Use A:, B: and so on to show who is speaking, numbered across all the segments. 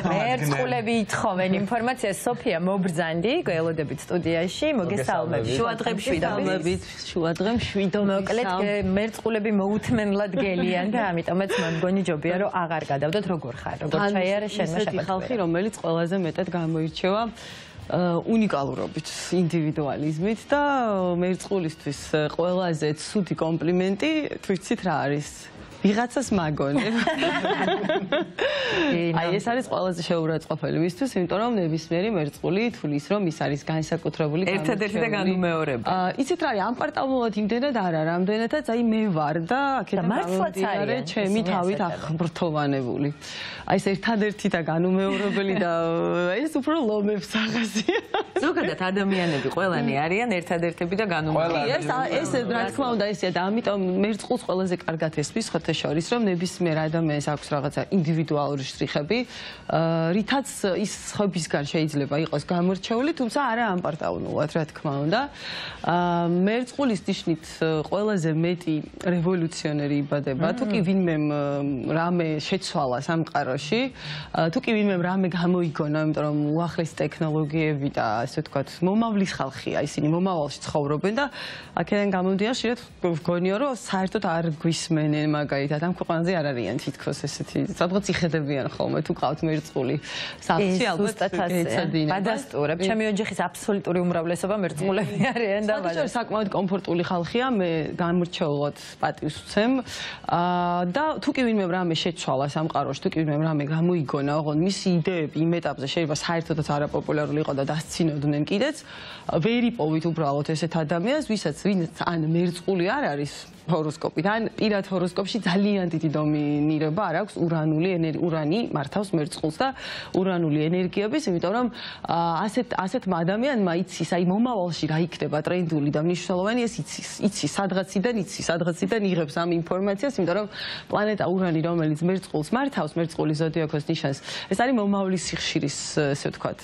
A: მერწყულები ითხოვენ ინფორმაციას სოფია მობრძანდი გველოდებით სტუდიაში მოგესალმებით შუადღემში მოკლედ მერწყულები მოუთმენლად გელიან და ამიტომაც მგონი ჯობია რომ აღარ გადავდოთ როგორ ხარ როგორ ჩაიარე შენმა
B: ისეთი ხალხი რომელიც ყველაზე მეტად გამოირჩევა უნიკალურობით, ინდივიდუალიზმით და მერწყულისთვის ყველაზე ცუდი კომპლიმენტი თვითცით რა არის? ვიღაცას მაგონებ. აი ეს არის ყველაზე შეურაცხყოფელი მისთვის, იმიტომ რომ ნებისმიერი მერწყული თulis რომ ის არის განსაკუთრებული
A: ერთადერთი და განუმეორებელი.
B: იცით რა არის, ამ პარტალულად იმდენად არა, რამდენადაც აი მე ვარ და აქედან გამომდინარე ჩემი თავით აღბრთოვანებული. აი ეს ერთადერთი და განუმეორებელი და ეს უფრო ლომებს აღაზია.
A: ზოგადად ადამიანები ყველანი არიან ერთადერთები და განუმეორებელი.
B: ეს რა თქმა უნდა ესეა და ამიტომ მერწყულს ყველაზე კარგად ესმის შორის რომ ნებისმიერ ადამიანს აქვს რაღაცა ინდივიდუალური შრიხები, რითაც ის ხობისგან შეიძლება იყოს გამორჩეული, თუმცა არა ამპარტაუნულად, რა თქმა უნდა. მერწყულის ნიშნით ყველაზე მეტი რევოლუციონერი იბადება, თუ კი ვინმემ რამე შეცვალა სამყაროში, თუ კი ვინმემ რამე გამოიგონა, იმიტომ რომ უახლესი ტექნოლოგიები და ასე ვთქვათ, მომავლის ხალხია, ისინი მომავალში ცხოვრობენ და აქედან გამომდინარე, შეიძლება ვგონიო, რომ საერთოდ არ გვისმენენ მაგალითად ამ ქვეყანაზე არ არიან თითქოს ესეთი სადღაც იხედებიან ხოლმე თუ ყავთ მერწყული სახლში ალბათ ეცადინებენ
A: ბადასტურებ ჩემი ოჯახის აბსოლუტური უმრავლესობა მერწყულები არიან და
B: ბადასტურებ საკმაოდ კომფორტული ხალხია მე გამორჩეულად პატივს ვცემ და თუ კი ვინმე რამე შეცვალა სამყაროში თუ კი ვინმე რამე გამოიგონა ოღონდ მისი იდეები იმ ეტაპზე შეიძლება საერთოდაც არაპოპულარული იყო და დასცინოდნენ კიდეც ვერ იპოვით უბრალოდ ესეთ ადამიანს ვისაც ვინც ან მერწყული არ არის ჰოროსკოპით ან პირად ჰოროსკოპში ძალიან დიდი დომინირება არ აქვს ურანი მართავს მერწყულს და ურანული ენერგიების, იმიტომ რომ ასეთმა ადამიანმა იცის, აი მომავალში რა იქნება ტრენდული და მნიშვნელოვანი ეს იცის, სადღაციდან იღებს ამ ინფორმაციას, იმიტომ რომ პლანეტა ურანი, რომელიც მერწყულს მართავს, მერწყულის ზოდიაქოს ნიშანს, ეს არის მომავლის სიხშირის, ესე ვთქვათ,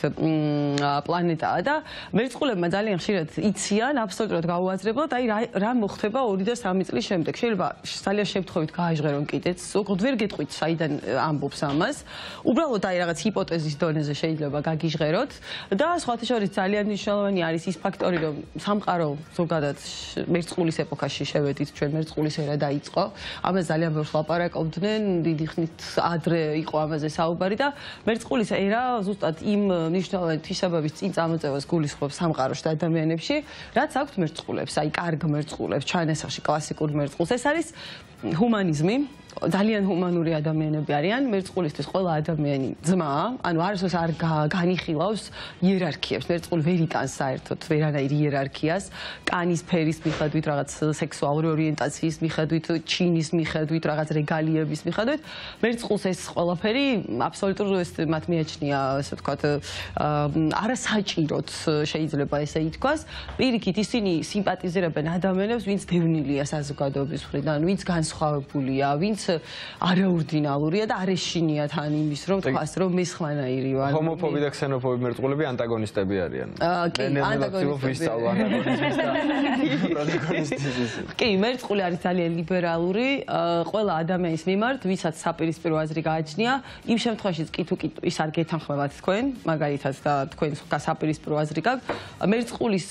B: პლანეტაა და მერწყულებმა ძალიან ხშირად იციან აბსოლუტურად გაუაზრებლად, აი რა მოხდება 2 და 3 წლის შემდეგ. შეიძლება ძალიან შემთხვევით გააჟღერონ კიდეც, ოღონდ ვერ გეტყვით საიდან ამბობს ამას. უბრალოდ აი რაღაც ჰიპოთეზის დონეზე შეიძლება გაგიჟღეროთ და სხვათა შორის ძალიან მნიშვნელოვანი არის ის ფაქტორი, რომ სამყარო ზოგადად მერწყულის ეპოქაში შევედით, ჩვენ მერწყულის ერა დაიწყო. ამას ძალიან ბევრს ლაპარაკობდნენ, დიდი ხნით ადრე იყო ამაზე საუბარი და მერწყულის ერა ზუსტად იმ მნიშვნელოვანი თვისებების წინ წამოწევას გულისხმობს სამყაროში და ადამიანებში, რაც აქვთ მერწყულებს, აი კარგ მერწყულებს, ჩანასახში კლასიკურ მერწყულს. ეს არის ჰუმანიზმი, ძალიან ჰუმანური ადამიანები არიან, მერწყულისთვის ყველა ადამიანი ძმაა, ანუ არასდროს არ განიხილავს იერარქიებს, მერწყული ვერ იტანს საერთოდ ვერანაირ იერარქიას, კანის ფერის მიხედვით, რაღაც სექსუალური ორიენტაციის მიხედვით, ჩინის მიხედვით, რაღაც რეგალიების მიხედვით, მერწყულს ეს ყველაფერი აბსოლუტურად მათ მიაჩნია, ასე ვთქვათ, არასაჭიროდ შეიძლება ესე ითქვას. პირიქით ისინი სიმპათიზირებენ ადამიანებს, ვინც დევნილია საზოგადოების მხრიდან, ვინც განსხვავებულია, ვინც არაორდინალურია და არ ეშინიათ ან იმის რომ თქვას რომ მესხვანაირი ვარ.
C: ჰომოფობი და ქსენოფობი მერწყულები ანტაგონისტები არიან.
B: კი, კი, მერწყული არის ძალიან ლიბერალური, ყველა ადამიანის მიმართ, ვისაც საპირისპირო აზრი გააჩნია, იმ შემთხვევაშიც კი თუ ის არ გეთანხმებათ თქვენ, მაგალითად და თქვენ საპირისპირო აზრი გაქვთ, მერწყულის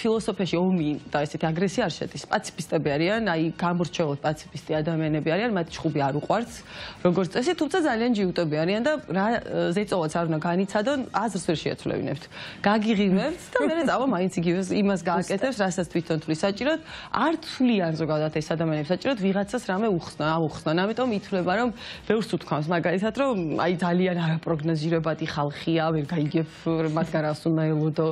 B: ფილოსოფიაში ომი და ესეთი აგრესია არ შედის. პაციფისტები არიან, აი გამორჩეულად პაციფისტი ადამიანები არიან. მათ ჩხუბი არ უყვარს, როგორც წესი, თუმცა ძალიან ჯიუტები არიან და რა ზეწოლაც არ უნდა განიცადონ, აზრს ვერ შეაცვლებინებთ. გაგიღიმებთ და მერე წავა მაინც იგივეს იმას გააკეთებს, რასაც თვითონ თulis საჭიროდ, არ თვლიან ზოგადად ეს ადამიანები საჭიროდ ვიღაცას რამე აუხსნან. ამიტომ ითვლება, რომ ბევრს უთქვამს მაგალითად, რომ აი ძალიან არაპროგნოზირებადი ხალხია, ვერ გაიგებ მათგან რას უნდა ელოდო.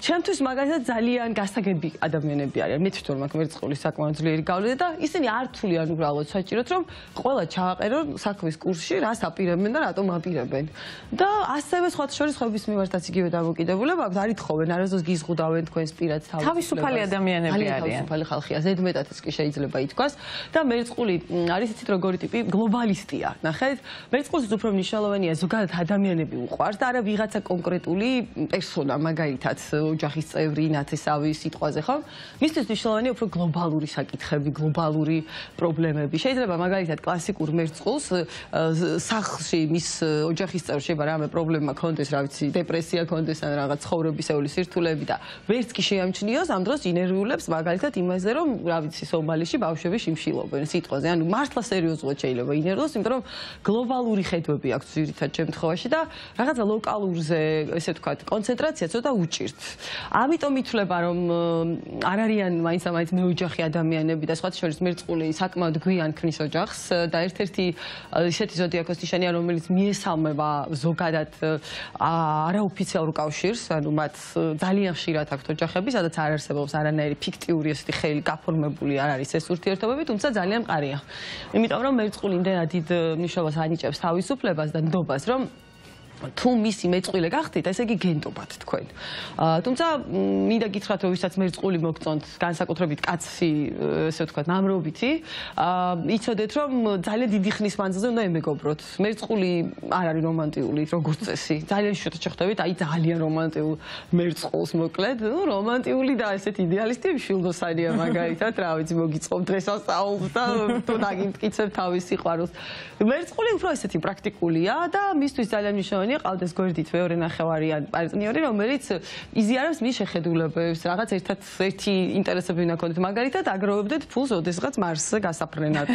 B: ჩემთვის მაგალითად ძალიან გასაგები ადამიანები არიან. მე თვითონ მაგ მერწყულის საკმაოდ ძლიერი გავლენა და ისინი არ თვლიან უბრალოდ საჭიროდ რომ ყველა ჩააყერონ საქმის კურსში, რას აპირებენ და რატომ აპირებენ. და ასევე სხვათა შორის ხობის მიმართაც იგივე დამოკიდებულება აქვს, არ ითხოვენ, არასდროს გიზღუდავენ თქვენს პირად თავისუფლებას.
A: თავისუფალი ადამიანები არიან.
B: თავისუფალი ხალხია, ზედმეტადაც კი შეიძლება ითქვას და მერწყული არის იცით როგორი ტიპი გლობალისტია. ნახეთ, მერწყულს უფრო მნიშვნელოვანია ზოგადად ადამიანები უყვარს და არა ვიღაცა კონკრეტული პერსონა, მაგალითად ოჯახის წევრი, ნათესავი სიტყვაზე ხო? მისთვის მნიშვნელოვანია უფრო გლობალური საკითხები, გლობალური პრობლემები. შეიძლება მაგალითად კლასიკურ მერწყულს სახლში მის ოჯახის წევრს შეიძლება რამე პრობლემა ქონდეს, რა ვიცი, დეპრესია ქონდეს ან რაღაც ცხოვრებისეული სირთულეები და ვერც კი შეამჩნიოს, ამ დროს ინერვიულებს მაგალითად იმაზე, რომ რა ვიცი, სომალიში ბავშვები შიმშილობენ სიტყვაზე. ანუ მართლა სერიოზულად შეიძლება ინერვიულს, იმიტომ რომ გლობალური ხედვები აქვს ძირითად შემთხვევაში და რაღაცა ლოკალურზე, ესე ვთქვათ, კონცენტრაცია ცოტა უჭირთ. ამიტომ ითვლება, რომ არ არიან მაინც მეოჯახი ადამიანები და სხვათა შორის მერწყული საკმაოდ გვიან ქმნის ოჯახს და ერთ-ერთი ისეთი ზოდიაქოს ნიშანია, რომელიც მიესალმება ზოგადად არაოფიციალურ კავშირს, ანუ მათ ძალიან ხშირად აქვთ ოჯახები, სადაც არ არსებობს არანაირი ფიქტიური ესეთი ხელი გაფორმებული არ არის ეს ურთიერთობები, თუმცა ძალიან მყარია. იმიტომ რომ მერწყული იმდენად დიდ მნიშვნელობას ანიჭებს თავისუფლებას და ნდობას, რომ თუ მისი მეწყვილე გახდით, ესე იგი გენდობათ თქვენ. თუმცა მინდა გითხრათ, რომ ვისაც მერწყული მოგწონთ, განსაკუთრებით კაცი, ესე ვთქვათ, ნამრობითი, იცოდეთ, რომ ძალიან დიდი ხნის მანძილზე უნდა ემეგობროთ. მერწყული არ არის რომანტიული როგორც წესი. ძალიან შუთ შეხვდებით, აი ძალიან რომანტიულ მერწყულს მოკლედ, რომანტიული და ესეთ იდეალისტი შილდოსანია მაგალითად, რა ვიცი, მოგიწყობ დღესასწაულს და თუ დაგიმტკიცებ თავის სიყვარულს. მერწყული უფრო ესეთი პრაქტიკულია და მისთვის ძალიან მნიშვნელოვანია ყავდეს გვერდით მეორე ნახევარიან პარტნიორი, რომელიც იზიარებს მის შეხედულებებს, რაღაც ერთი ინტერესები უნდა გქონდეთ. მაგალითად, აგროვებდეთ ფულს ოდესღაც მარსზე გასაფრენად,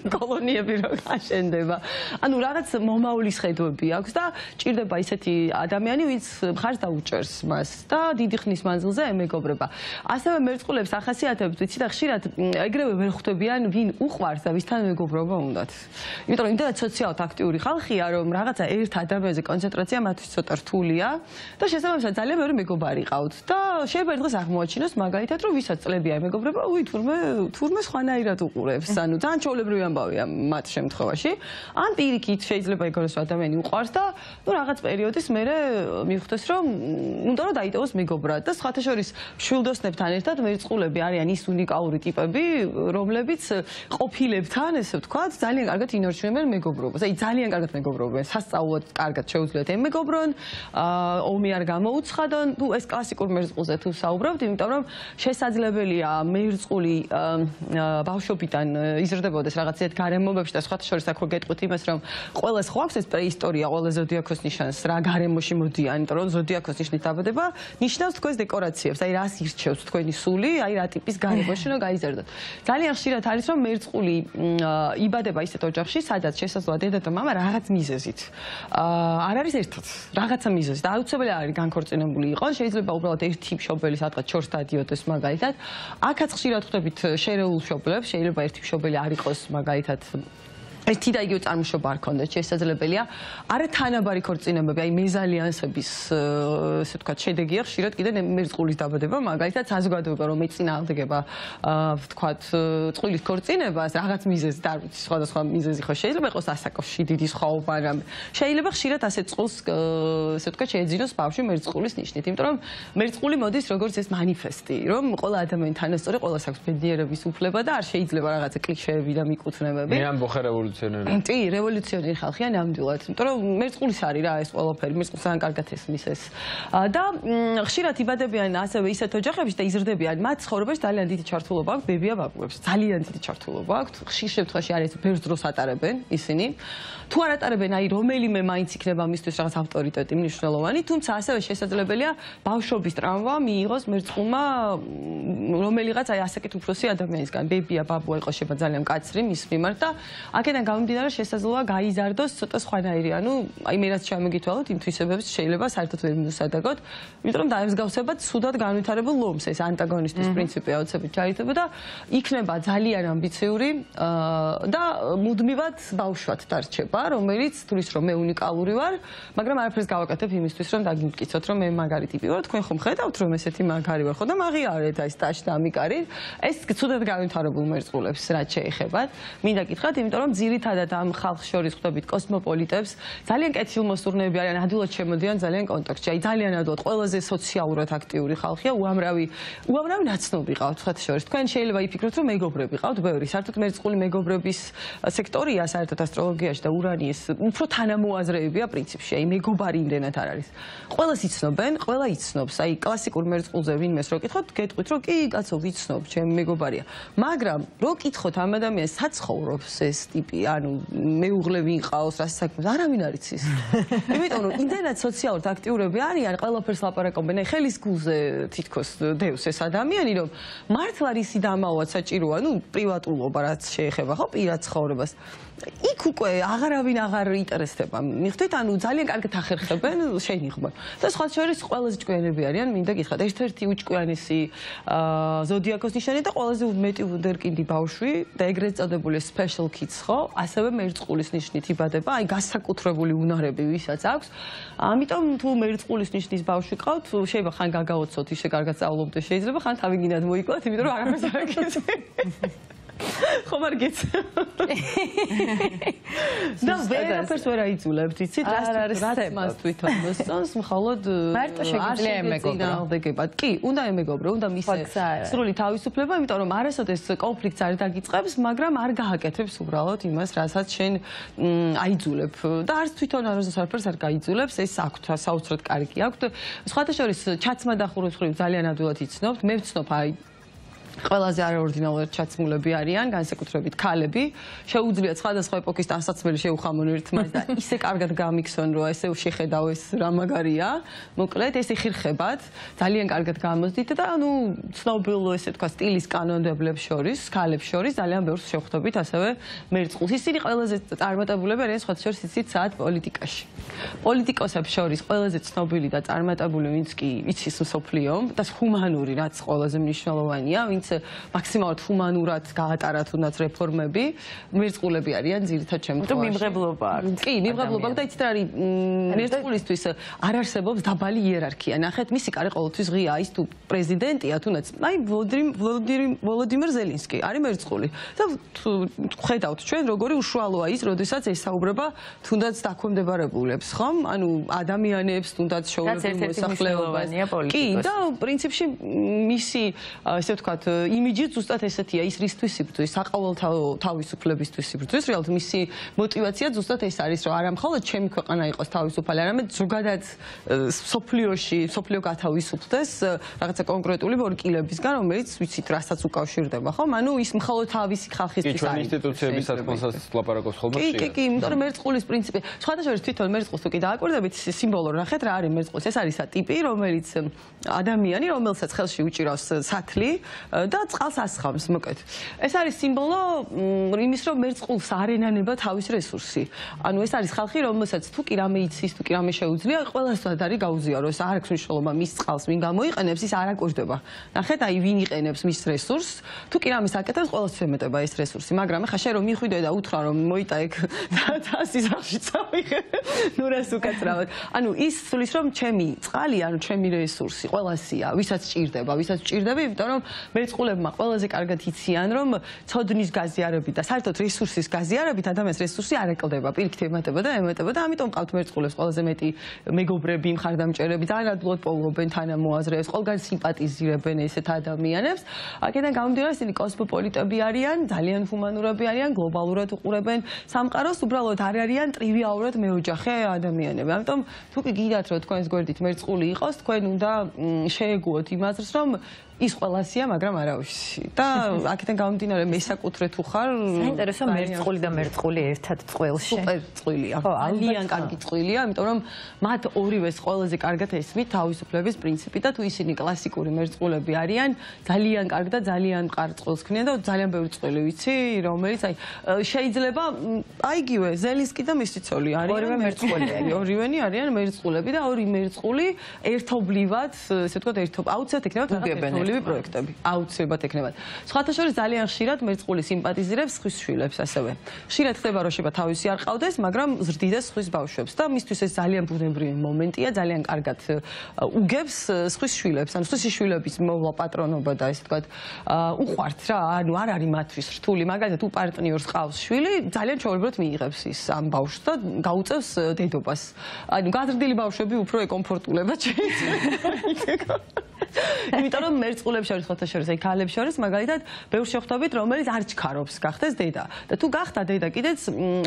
B: კოლონიები რო გაშენდება. ანუ რაღაც მომავლის ხედვები აქვს და ჭირდება ისეთი ადამიანი, ვინც მხარს დაუჭერს მას და დიდი ხნის მანძილზე ემეგობრება. ასევე მერწყულებს ახასიათებთ, ვიცი და ხშირად ეგრევე ვერ ხვდებიან, ვინ უყვარს და ვისთან მეგობრობა უნდათ. იმიტომ რომ იმდენად სოციალურად აქტიური ხალხია, რომ რაღაცა ერთ ადამიანზე კონცენტრაცია მათთვის ცოტა რთულია და შესაბამისად ძალიან ბევრი მეგობარი ყავთ და შეიძლება ერთ დღეს აღმოაჩინოს მაგალითად, რომ ვისაც წლებია ემეგობრება, თურმე სხვანაირად უყურებს, ანუ ძალიან ჩვეულებრივი ამბავია მათ შემთხვევაში. ან პირიქით შეიძლება ეგრეს ადამიანი უყვარს და ნუ რაღაც პერიოდის მერე მივხვდეს, რომ უნდა რომ დაიტოვოს მეგობრად და სხვათა შორის მშვილდოსნებთან ერთად მერწყულები არიან ის უნიკალური ტიპები, რომლებიც ყოფილებთან, ესე ვთქვათ, ძალიან კარგად ინორჩუნებენ მეგობრობას. აი ძალიან კარგად მეგობრობენ, სასწაულად კარგად შეუძლიათ ემეგობრონ, ომი არ გამოუცხადონ. ნუ ეს კლასიკურ მერწყულზე თუ საუბრობთ, იმიტომ რომ შესაძლებელია მერწყული ბავშვობიდან იზრდებოდეს რაღაც ისეთ გარემოებებში და სხვათა შორის აქ გეტყვით იმას, რომ ყველას ხო აქვს ეს პრეისტორია, ყველა ზოდიაქოს ნიშანს რა გარემოში მოდიან, იმიტომ რომ ზოდიაქოს ნიშნით დაბადება ნიშნავს თქვენს დეკორაციებს, აი რას ირჩევს თქვენი სული, აი რა ტიპის გარემოში უნდა გაიზარდოთ. ძალიან ხშირად არის რომ მერწყული იბადება ისეთ ოჯახში, სადაც შესაძლოა დედა და მამა რაღაც მიზეზით არ არის ერთად, რაღაცა მიზეზით. აუცილებელი არის განქორწინებული იყოს, შეიძლება უბრალოდ ერთი მშობელი სადღაც შორს დადიოდეს მაგალითად. აქაც ხშირად ხვდებით შერეულ მშობლებს, შეიძლება ერთი მშობელი არ იყოს მაგალითად ერთი და იგივე წარმოშობა არ ქონდეს, შესაძლებელია. არა თანაბარი ქორწინებები, აი მეზალიანსების, ესე ვთქვათ, შედეგია ხშირად კიდე მერწყულის დაბადება, მაგალითად საზოგადოება რომ ეწინააღმდეგება, ვთქვათ, წყვილის ქორწინებას, რაღაც მიზეზით, არ ვიცი, სხვადასხვა მიზეზი ხო შეიძლება იყოს ასაკში დიდი სხვაობა, მაგრამ შეიძლება ხშირად ასეთ წყვილს, ესე ვთქვათ, შეეძინოს ბავშვი მერწყულის ნიშნით, იმიტომ რომ მერწყული მოდის როგორც ეს მანიფესტი, რომ ყველა ადამიანი თანასწორი, ყველას აქვს ბედნიერების უფლება და არ შეიძლება რაღაცა კლიშეები და მიკუთვნებები.
C: მე ამბოხე
B: კი, რევოლუციონერი ხალხია ნამდვილად, იმიტომ რომ მერწყულის არის რა ეს ყველაფერი, მერწყულს ძალიან კარგად ესმის ეს. და ხშირად იბადებიან ასევე ისეთ ოჯახებში და იზრდებიან, მათ ცხოვრებაში ძალიან დიდი ჩართულობა აქვს ბებია-ბაბუებს, ძალიან დიდი ჩართულობა აქვს. ხშირ შემთხვევაში არის ბევრ დროს ატარებენ ისინი. თუ არ ატარებენ, აი რომელიმე მაინც იქნება მისთვის რაღაც ავტორიტეტი მნიშვნელოვანი, თუმცა ასევე შესაძლებელია ბავშვობის ტრამვა მიიღოს მერწყულმა რომელიღაც აი ასაკით უფროსი ადამიანისგან, ბებია-ბაბუა იყოს შეიძლება ძალიან მკაცრი მის მიმართ და აქედან გამომდინარე შესაძლოა გაიზარდოს ცოტა სხვანაირი, ანუ აი მე რაც ჩამოგითვალოთ იმ თვისებებს შეიძლება საერთოდ ვერ მივსადაგოთ, იმიტომ რომ დაემსგავსებათ სუდად განვითარებულ ლომს, ეს ანტაგონისტის პრინციპი აუცილებლად ჩაითვალა და იქნება ძალიან ამბიციური და მუდმივად ბავშვად დარჩება, რომელიც თulis რომ მე უნიკალური ვარ, მაგრამ არაფერს გავაკეთებ იმისთვის რომ დაგიმტკიცოთ რომ მე მაგარი ტიპი ვარ, თქვენ ხომ ხედავთ რომ ესეთი მაგარი ვარ, ხო და მაგიარეთ აი სტაჟ და ამიკარი, ეს ცუდად განვითარებულ მერწყულებს რაც შეეხებათ, მინდა გითხრათ, იმიტომ რომ ძირითადად ამ ხალხს შორის ხვდებით კოსმოპოლიტებს, ძალიან კეთილმოსურნეები არიან, ადვილად შემოდიან ძალიან კონტაქტში. აი ძალიან ადვილად ყველაზე სოციალურად აქტიური ხალხია, უამრავი ნაცნობი ყავთ ხათ შორის. თქვენ შეიძლება იფიქროთ, რომ მეგობრები ყავთ ბევრი. საერთოდ მერწყული მეგობრების სექტორია საერთოდ ასტროლოგიაში და ურანიის უფრო თანამოაზრეებია პრინციპში. აი მეგობარი იმდენად არ არის. ყველას იცნობენ, ყველა იცნობს. აი კლასიკურ მერწყულზე ვინმეს რო კითხოთ, გეტყვით, რომ კი, კაცო, ვიცნობ, ჩემი მეგობარია. მაგრამ რო კითხოთ ამ ადამიანს საცხოვრობს ეს ტიპი, ანუ მეუღლე ვინ ყავს, რა საქმე, არავინ არ იცის. იმიტომ რომ იმდენად სოციალურად აქტიურები არიან, ყველაფერს ლაპარაკობენ. აი ხელის გულზე თითქოს დევს ეს ადამიანი, რომ მართლა რისი დამაოაც საჭიროა, ნუ პრივატულობა რაც შეეხება ხო პირად ცხოვრებას. იქ უკვე აღარავინ აღარ ინტერესდება. მიხვდით, ანუ ძალიან კარგად ახერხებენ შენიღმა. და სხვა შორის ყველაზე ჭკვიანები არიან, მინდა გითხრათ, ერთ-ერთი უჭკვიანესი ზოდიაქოს ნიშანი და ყველაზე მეტი ვუნდერკინდი ბავშვი და ეგრეთ წოდებული special kids ხო, ასევე მერწყულის ნიშნით იბადება, აი განსაკუთრებული უნარები ვისაც აქვს. ამიტომ თუ მერწყულის ნიშნის ბავშვი ყავთ, შეიძლება ხან გაგაოცოთ, ისე კარგად სწავლობდე, შეიძლება ხან თავიგინად მოიკლათ, იმიტომ რომ არაფერს არ აკეთებ. ხომ არ გეცე. და ვერაფერს ვერ აიძულებთ, იცით? რაც მას თვითონ მოსწონს, მხოლოდ
A: მარტო შეგიძლია
B: ემეგობრებათ. კი, უნდა ემეგობრე, უნდა მისცე სრული თავისუფლება, იმიტომ რომ არასოდეს კონფლიქტს არ დაგიწყებს, მაგრამ არ გააკეთებს უბრალოდ იმას, რასაც შენ აიძულებ. და არც თვითონ არასოდეს არ გაიძულებს, ეს აქვთ, საოცრად კარგი აქვთ. სხვათა შორის ჩაცმა და ხუროთხვრივ ძალიან ადვილად იცნობთ. მე ვცნობ აი ყველაზე არაორდინალურად ჩაცმულები არიან, განსაკუთრებით ქალები. შეუძლიათ სხვადასხვა ეპოქის ტანსაცმელი შეუხამონ ერთმანეთს და ისე კარგად გამიქსონ, რომ ესე შეხედავ ეს რა მაგარია. მოკლედ, ესე ხირხებად, ძალიან კარგად გამოსდით და ანუ ცნობილ ესე თქვა სტილის კანონმდებლებს შორის, ქალებს შორის ძალიან ბევრს შევხვდებით ასევე მერწყულს. ისინი ყველაზე წარმატებულები არიან სხვა შორის იცით საათ პოლიტიკაში. პოლიტიკოსებს შორის ყველაზე ცნობილი და წარმატებული ვინც კი იცის მსოფლიო და ჰუმანური რაც ყველაზე მნიშვნელოვანია, ვინც მაქსიმალურად ჰუმანურად გაატარა თუნდაც რეფორმები, მერწყულები არიან ძირითადად ჩემთვის.
A: თუ მიმღებლობა აქვს.
B: კი, მიმღებლობა და იცით რა არის მერწყულისთვის არ არსებობს დაბალი იერარქია. ნახეთ, მისი კარი ყოველთვის ღია, ის თუ პრეზიდენტია, თუნდაც აი ვოლოდიმირ ზელინსკი არის მერწყული. და ხედავთ ჩვენ როგორი უშუალოა ის, როდესაც ესაუბრება თუნდაც დაქვემდებარებულებს, ხომ? ანუ ადამიანებს თუნდაც შოულებრივ მოსახლეობას. კი, და პრინციპში მისი ესე ვთქვათ იმიჯი ზუსტად ესეთია, ის რისთვის იბრძვის, საყოველთაო თავისუფლებისთვის იბრძვის, რეალურად მისი მოტივაცია ზუსტად ეს არის, რომ არა მხოლოდ ჩემი ქვეყანა იყოს თავისუფალი, არამედ ზოგადად სოფლიოში, სოფლიო გათავისუფლდეს რაღაცა კონკრეტული ვორკილებისგან, რომელიც ვიცით, რასაც უკავშირდება, ხომ? ანუ ის მხოლოდ თავისი ხალხისთვის არის.
C: ჩვენ ინსტიტუციების საქმესაც ლაპარაკობს ხოლმე.
B: კი, იმიტომ რომ მერწყულის პრინციპი, სხვათა შორის თვითონ მერწყულს თუ კი დააკვირდებით, სიმბოლო ნახეთ რა არის მერწყულს, ეს არის ტიპი, რომელიც ადამიანი, რომელსაც ხელში უჭირავს სათლი და წყალს ასხამს, მოკლედ. ეს არის სიმბოლო იმის, რომ მერწყულს არ ენანება თავის რესურსი. ანუ ეს არის ხალხი, რომელსაც თუ კი რამე იცის, თუ კი რამე შეუძლია, ყველასთან არის გაუზიარო. ეს არ აქვს მნიშვნელობა მის წყალს ვინ გამოიყენებს, ის არ აკვირდება. ნახეთ, აი ვინ იყენებს მის რესურსს, თუ კი რამეს აკეთებს, ყველას ემეტება ეს რესურსი, მაგრამ ეხა შენ რომ მიხვიდე და უთხრა რომ მოიტა ეგ თასის აღში წავიღე, ნუ რას უკაცრავად. ანუ ის სulis რომ ჩემი წყალი, ანუ ჩემი რესურსი, ყველასია, ვისაც ჭირდება, ვისაც ჭირდება, იმიტომ რომ მერწყულებმა ყველაზე კარგად იციან, რომ ცოდნის გაზიარებით და საერთოდ რესურსის გაზიარებით ადამიანს რესურსი არ ეკლდება, პირიქით ემატება და ემატება და ამიტომ ყავთ მერწყულებს ყველაზე მეტი მეგობრები, მხარდამჭერები, ძალიან ადვილად პოულობენ თანამოაზრეებს, ყველგან სიმპათიზირებენ ესეთ ადამიანებს. აქედან გამომდინარე, ისინი კოსმოპოლიტები არიან, ძალიან ჰუმანურები არიან, გლობალურად უყურებენ სამყაროს, უბრალოდ არ არიან ტრივიალურად მეოჯახე ადამიანები. ამიტომ თუ კი გინდათ, რომ თქვენს გვერდით მერწყული იყოს, თქვენ უნდა შეეგუოთ იმ აზრს, რომ ის ყველასია, მაგრამ არავისი. და აქედან გამომდინარე, მესაკუთრე თუ ხარ,
A: საინტერესო მერწყული და მერწყული ერთად წყვილში.
B: სუპერ წყვილია. ძალიან კარგი წყვილია, იმიტომ რომ მათ ორივეს ყველაზე კარგად ესმით თავისუფლების პრინციპი და თუ ისინი კლასიკური მერწყულები არიან, ძალიან კარგ და ძალიან მყარ წყვილს ქმნიან და ძალიან ბევრი წყვილი ვიცი, რომელიც აი შეიძლება აი იგივე ზელინსკი და მისი ცოლი არიან.
A: ორივე მერწყული არიან.
B: ორივენი არიან მერწყულები და ორი მერწყული ერთობლივად, ესე ვთქვათ, აუცილებლად ექნება მიღწევლივი პროექტები. აუცილებლად ექნება. სხვათა შორის ძალიან ხშირად მერწყული სიმპათიზირებს სხვის შვილებს ასევე. ხშირად ხდება რომ შეიძლება თავისი არ ყავდეს, მაგრამ ზრდიდეს სხვის ბავშვებს და მისთვის ეს ძალიან ბუნებრივი მომენტია, ძალიან კარგად უგებს სხვის შვილებს, ანუ სხვისი შვილების მოვლა პატრონობა და ესე ვთქვათ, უყვართ რა, ანუ არ არის მათთვის რთული, მაგალითად თუ პარტნიორს ყავს შვილი, ძალიან ჩვეულებრივად მიიღებს ის ამ ბავშვს და გაუწევს დედობას. ანუ გაზრდილი ბავშვები უფრო ეკომფორტულებად შეიძლება. იმიტომ რომ მერწყულებს შორის ხოთა შორის აი ქალებს შორის მაგალითად ბევრს შეხვდებით რომელიც არ ჩქარობს გახდეს დედა და თუ გახდა დედა კიდეც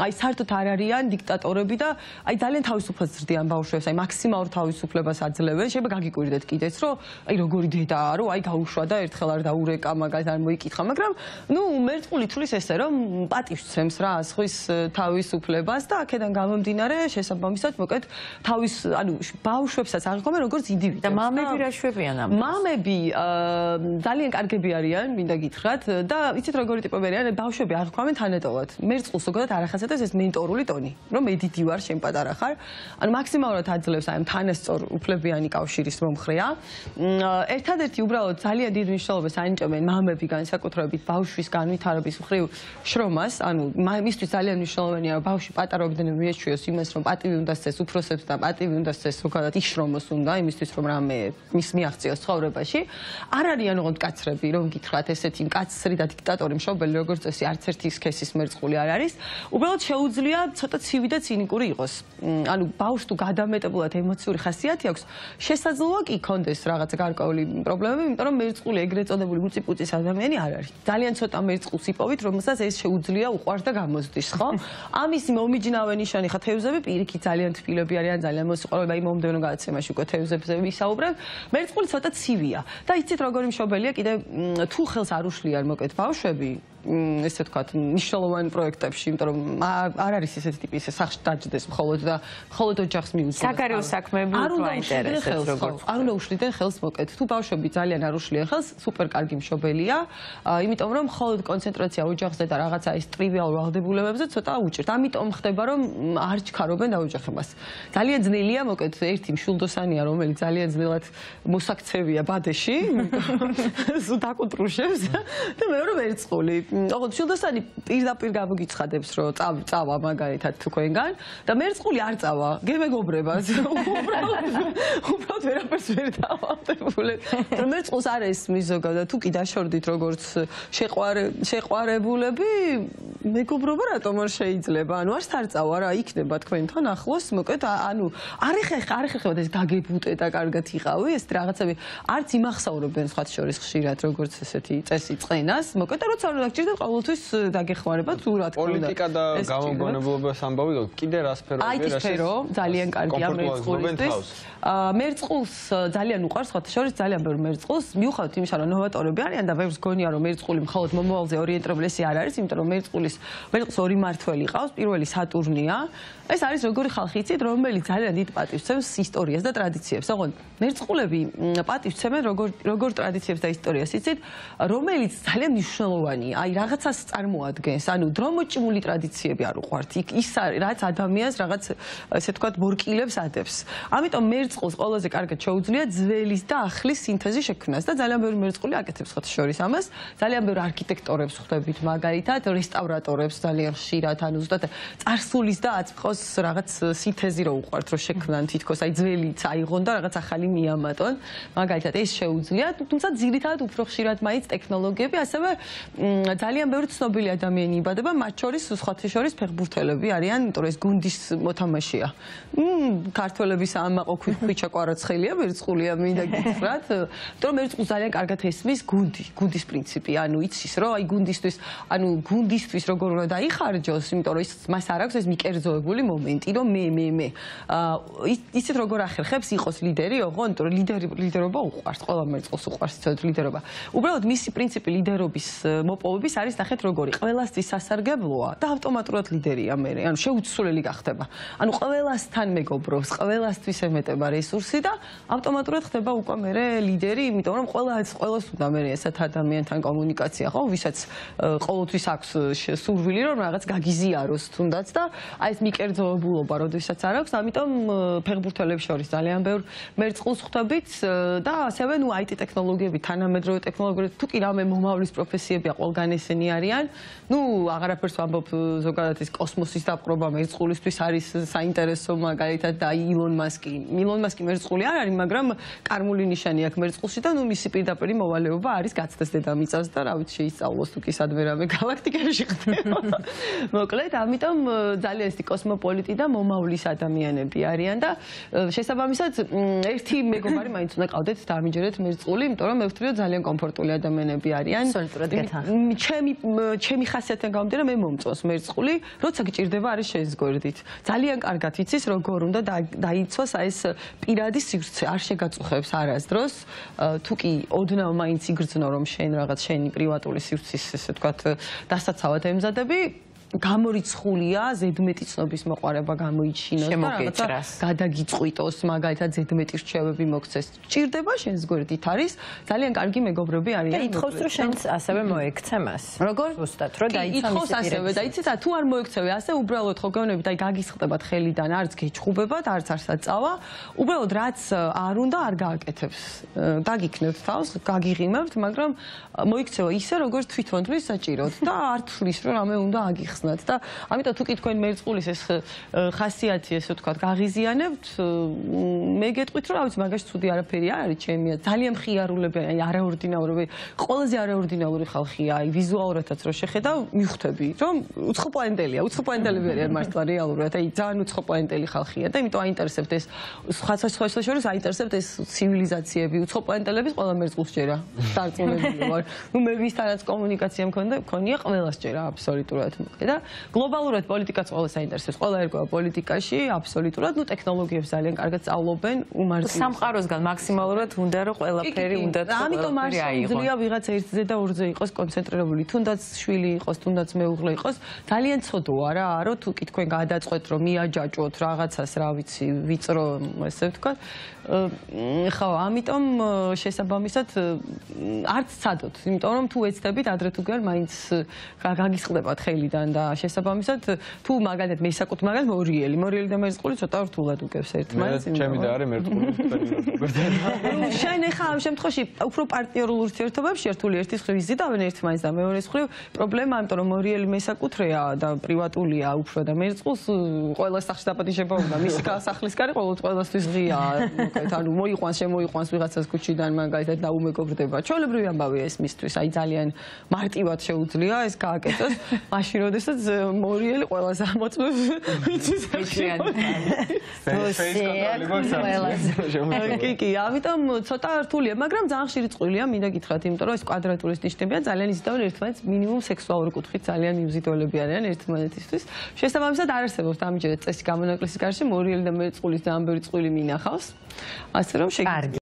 B: აი საერთოდ არ არიან დიქტატორები და აი ძალიან თავისუფლად ზრდიან ბავშვებს აი მაქსიმალურ თავისუფლებას აძლევენ შეიძლება გაგიკვირდეთ კიდეც რომ აი როგორი დედაა რომ აი გაუშვა და ერთხელ არ დაურეკა მაგალითად არ მოიკითხა მაგრამ ნუ მერწყული თulis ესე რომ პატივს ცემს რა სხვის თავისუფლებას და აქედან გამომდინარე შესაბამისად მოკეთ თავის ანუ ბავშვებსაც აღიქვამენ როგორც ინდივიდებს
A: და მამები რა შვებიან ამ
B: მამები ძალიან კარგები არიან, მინდა გითხრათ და იცით როგორი ტიპები არიან, ბავშვები არ ხქვამენ თანატოლად. მერწყულს ზოგადად არ ახასიათებს ეს მენტორული ტონი, რომ მე დიდი ვარ, შენ პატარა ხარ. ანუ მაქსიმალურად აძლევს აი ამ თანასწორ უფლებიანი კავშირის მომხრეა. ერთადერთი უბრალოდ ძალიან დიდ მნიშვნელობას ანიჭებენ მამები განსაკუთრებით ბავშვის განვითარების მხრივ შრომას, ანუ მისთვის ძალიან მნიშვნელოვანია რომ ბავშვი პატარობიდან მიეჩვიოს იმას, რომ პატივი უნდა სცეს უფროსებს და პატივი უნდა სცეს ზოგადად იშრომოს უნდა იმისთვის რომ რამე მის მიაღწიოს ცხოვრებაში არ არიან ოღონდ კაცრები რომ გითხრათ ესეთი კაცრი და დიქტატორი მშობელი როგორც წესი არც ერთი სქესის მერწყული არ არის უბრალოდ შეუძლია ცოტა ცივი და ცინიკური იყოს ანუ ბავშვს თუ გადამეტებულად ემოციური ხასიათი აქვს შესაძლოა კი კონდეს რაღაცა გარკვეული პრობლემები იმიტომ რომ მერწყული ეგრეთ წოდებული უწიპუწის ადამიანი არ არის ძალიან ცოტა მერწყულს იპოვით რომელსაც ეს შეუძლია უყვარს და გამოზდის ხო ამის მომიჯნავე ნიშანი ხა თევზები პირიქით ძალიან თბილები არიან ძალიან მოსიყვარულე აი მომდევნო გადაცემაში უკვე თევზებზე ვისაუბრებ მერწყული ცოტა ცივია და იცით როგორი მშობელია კიდე თუ ხელს არ უშლიან მოკეთ ბავშვები ესე ვთქვათ მნიშვნელოვან პროექტებში იმიტომ რომ არ არის ესეთი ტიპის სახში დაჯდეს მხოლოდ ოჯახს მიუძღვნა
A: საგარეო საქმეები უფრო აინტერესებს როგორც
B: არ უნდა უშლიდნენ ხელს მოკეთ თუ ბავშვები ძალიან არ უშლიან ხელს სუპერ კარგი მშობელია იმიტომ რომ მხოლოდ კონცენტრაცია ოჯახზე და რაღაცა ის ტრივიალურ ვალდებულებებზე ცოტა უჭირთ ამიტომ ხდება რომ არ ჩქარობენ დაოჯახებას ძალიან ძნელია მოკეთ ერთი მშვილდოსანია რომელიც ძალიან ძნელად მოსაქცევია ბადეში დაკუტრუშებს და მეორე მერწყული ოღონდ შილდოსანი პირდაპირ გამოგიცხადებს რომ წავა მაგალითად თქვენგან და მერწყული არ წავა გემეგობრებას უბრალოდ ვერაფერს ვერ დავავდებულებ რომ მერწყულს არ ესმის ზოგადად თუ კი დაშორდით როგორც შეყვარებულები მეგობრობა რატომ არ შეიძლება ანუ არც არ წავა რა იქნება თქვენთან ახლოს მოკეთ ანუ არ ეხება ეს გაგებუტე და კარგად იყავი ეს რაღაცები არც იმახსოვრებენ სხვა შორის ხშირად როგორც ესეთი წესი წყენას მოკეთ როცა არ დაგჭირდა ყოველთვის დაგეხმარება თუ რა თქმა უნდა
C: პოლიტიკა და გამოგონებლობას ამბავი კიდე რა სფეროა
B: აი ეს სფერო ძალიან კარგია მერწყულისთვის მერწყულს ძალიან უყვარს სხვა შორის ძალიან ბევრი მერწყულს მიუხედავად იმისა რომ ნოვატორები არიან და ბევრს გონია რომ მერწყული მხოლოდ მომავალზე ორიენტირებული არ არის იმიტომ რომ მერწყულს ორი მართველი ყავს პირველი სატურნია ეს არის როგორი ხალხი იცით რომელიც ძალიან დიდ პატივს ცემს ისტორიას და ტრადიციებს ოღონდ მერწყულები პატივს ცემენ როგორ ტრადიციებს და ისტორიას იცით რომელიც ძალიან მნიშვნელოვანია აი რაღაცას წარმოადგენს ანუ დრომოჭმული ტრადიციები არ უყვართ ის რაც ადამიანს რაღაც ესე ვთქვათ მორკილებს ადებს ამიტომ მერწყულს ყველაზე კარგად შეუძლია ძველის და ახლის სინთეზი შექმნას და ძალიან ბევრი მერწყული აკეთებს ხოთ შორის ამას ძალიან ბევრი არქიტექტორებს ხვდებით მაგალითად რესტავრატორებს ძალიან ხშირად ანუ ზუსტად წარსულის და აწმყოს რაღაც სინთეზი რო უყვართ რო შექმნან თითქოს აი ძველიც აიღონ და რაღაც ახალი მიამატონ მაგალითად ეს შეუძლია თუმცა ძირითადად უფრო ხშირად მაინც ტექნოლოგიები ასევე ძალიან ბევრი ცნობილი ადამიანი იბადება მათ შორის სხვათა შორის ფეხბურთელები არიან იმიტომ რომ ეს გუნდის მოთამაშეა ქართველების ამაყო ხვიჩა კვარაცხელია მერწყულია მინდა გითხრათ იმიტომ რომ მერწყულს ძალიან კარგად ესმის გუნდის პრინციპი ანუ იცის რომ აი გუნდისთვის როგორ უნდა დაიხარჯოს იმიტომ რომ მას არ აქვს ეს მიკერძოებული მომენტი რომ მე იცით როგორ ახერხებს იყოს ლიდერი ოღონდ იმიტომ რომ ლიდერობა უყვარს ყველა მერწყულს უყვარს ცოტა ლიდერობა უბრალოდ მისი პრინციპი ლიდერობის მოპოვების ლიდერების არის ნახეთ როგორი. ყველასთვის სასარგებლოა და ავტომატურად ლიდერია მე. ანუ შეუცვლელი გახდება. ანუ ყველასთან მეგობრობს, ყველასთვის ემეტება რესურსი და ავტომატურად ხდება უკვე მე ლიდერი, იმიტომ რომ ყველას უნდა მე ესეთ ადამიანთან კომუნიკაცია, ხო, ვისაც ყოველთვის აქვს სურვილი რომ რაღაც გაგიზიაროს თუნდაც და აი ეს მიკერძოებულობა როდესაც არ აქვს, ამიტომ ფეხბურთელებს შორის ძალიან ბევრ მერწყულს ხვდებით და ასევე ნუ IT ტექნოლოგიები, თანამედროვე ტექნოლოგიები, თუ კი რამე მომავლის პროფესიებია ყველგან ესენი არიან, ნუ აღარაფერს ვამბობ ზოგადად ის კოსმოსის დაპყრობა მერწყულისთვის არის საინტერესო მაგალითად და ილონ მასკი მერწყული არ არის, მაგრამ კარმული ნიშანი აქვს მერწყულში და ნუ მისი პირდაპირი მოვალეობა არის გაცდეს დედამიწას და რა ვიცი შეისწავლოს თუ კი სადმე რამე გალაქტიკებში ხდება. მოკლედ, ამიტომ ძალიან ისეთი კოსმოპოლიტი და მომავლის ადამიანები არიან და შესაბამისად ერთი მეგობარი მაინც უნდა ყავდეთ დამიჯერეთ მერწყული, იმიტომ რომ მე ვთვლი ძალიან კომფორტული ადამიანები არიან.
A: Აბსოლუტურად გეთანხმებით.
B: ჩემი ხასიათიდან გამომდინარე მე მომწონს მერწყული, როცა გჭირდება არის შეზგვერდით. ძალიან კარგად იცის როგორ უნდა დაიცვას აი ეს პირადი სივრცე, არ შეგაწუხებს არასდროს. თუ კი ოდნავ მაინც იგრძნო რომ შენ რაღაც შენი პრივატული სივრცის ესე ვთქვათ დასაცავად ემზადები, გამორიცხულია ზედმეტი ცნობის მოყარება გამოიჩინოს და რაღაცა გადაგიწყვიტოს, მაგალითად ზედმეტი რჩევები მოგცეს. ჭირდება შენს გვერდით არის ძალიან კარგი მეგობრები არიან.
A: და ითხოვს რომ შენც ასევე მოექცე მას.
B: როგორ?
A: ზუსტად, რომ დაიცვა
B: ითხოვს ასევე და იცით თუ არ მოექცევი ასე უბრალოდ ხო გეუბნებით, აი გაგისხდებათ ხელიდან, არც გეჩხუბებათ, არც არსაწავა, უბრალოდ რაც არ უნდა არ გააკეთებს. გაგიქნევთ თავს, გაგიღიმებთ, მაგრამ მოიქცევა ისე როგორც თვითონ თვლის საჭიროდ და არ თვლის რომ რამე უნდა აგიხსნათ. და ამიტომ თუ კი თქვენ მერწყულის ეს ხასიათი ესე ვთქვათ გაღიზიანებთ, მე გეტყვით რომ რა ვიცი მაგაში ცუდი არაფერი არ არის ჩემია, ძალიან მხიარულები, აი არაორდინალური, ყველაზე არაორდინალური ხალხია, აი ვიზუალურადაც რო შეხედავ, მივხვდები რომ უცხოპლანეტელები არიან მართლა რეალურად, აი ძალიან უცხოპლანეტელი ხალხია და იმიტომ აინტერესებთ ეს სხვა შორის აინტერესებთ ეს ცივილიზაციები, უცხოპლანეტელების ყველა მერწყულს ჯერა. დარწმუნებული ვარ. ნუ მე ვისთანაც კომუნიკაცია მქონია, ყველას ჯერა აბსოლუტურად. და გლობალურად პოლიტიკაც ყველას აინტერესებს. ყველა ერგვა პოლიტიკაში აბსოლუტურად, ნუ ტექნოლოგიებს ძალიან კარგად სწავლობენ, უმარტივეს.
A: სამყაროსგან მაქსიმალურად უნდა რომ ყველაფერი უნდა და
B: ამიტომ არ შეუძლია ვიღაც ერთზე და ორზე იყოს კონცენტრირებული, თუნდაც შვილი იყოს, თუნდაც მეუღლე იყოს, ძალიან ცოდოა რა, რომ თუ კი თქვენ გადაწყვეტ რომ მიაჯაჭვოთ რაღაცას, რა ვიცი, ვიწრო, ესე ვთქვათ. ხო, ამიტომ შესაბამისად არც ცადოთ, იმიტომ რომ თუ ეცდებით ადრე თუ გერ მაინც გაგისხდებათ ხელიდან და შესაბამისად თუ მაგალითად მესაკუთრე მაგალითად მორიელი და მერწყული ცოტა რთულად უგებს ერთმანეთს.
C: ჩემი და არის მერწყული.
B: შენ ახლა ამ შემთხვევაში უფრო პარტნიორულ ურთიერთობებში ერთული ერთის ხრივ იზიდავენ ერთმანეთს და მეორეს ხრივ პრობლემა, იმიტომ რომ მორიელი მესაკუთრეა და პრივატულია უფრო და მერწყულს ყველა სახში დაპატიჟება უნდა. მისი გასახლის კარი ყველასთვის ღია. ანუ შემოიყვანს ვიღაცას ქუჩიდან მაგალითად და უმეგობრდება. ჩვეულებრივი ამბავია ეს მისთვის, აი ძალიან მარტივად შეუძლია ეს გააკეთოს. მაშინ როდესაც მორიელი ყველას ამოწმებს, იცის კი, ამიტომ ცოტა რთულია, მაგრამ ძალიან ხშირი წყვილია, მინდა გითხრათ, იმიტომ რომ ეს კვადრატურის ნიშნებია ძალიან იზიდავენ ერთმანეთს, მინიმუმ სექსუალური კუთხით ძალიან მიუზიდველები არიან ერთმანეთისთვის. შესაბამისად არ არსებობს დამიჯერეთ წესი გამონაკლისის გარშემო მორიელი და მერწყულის ძალიან ბევრი წყვილი მინახავს. ასე რომ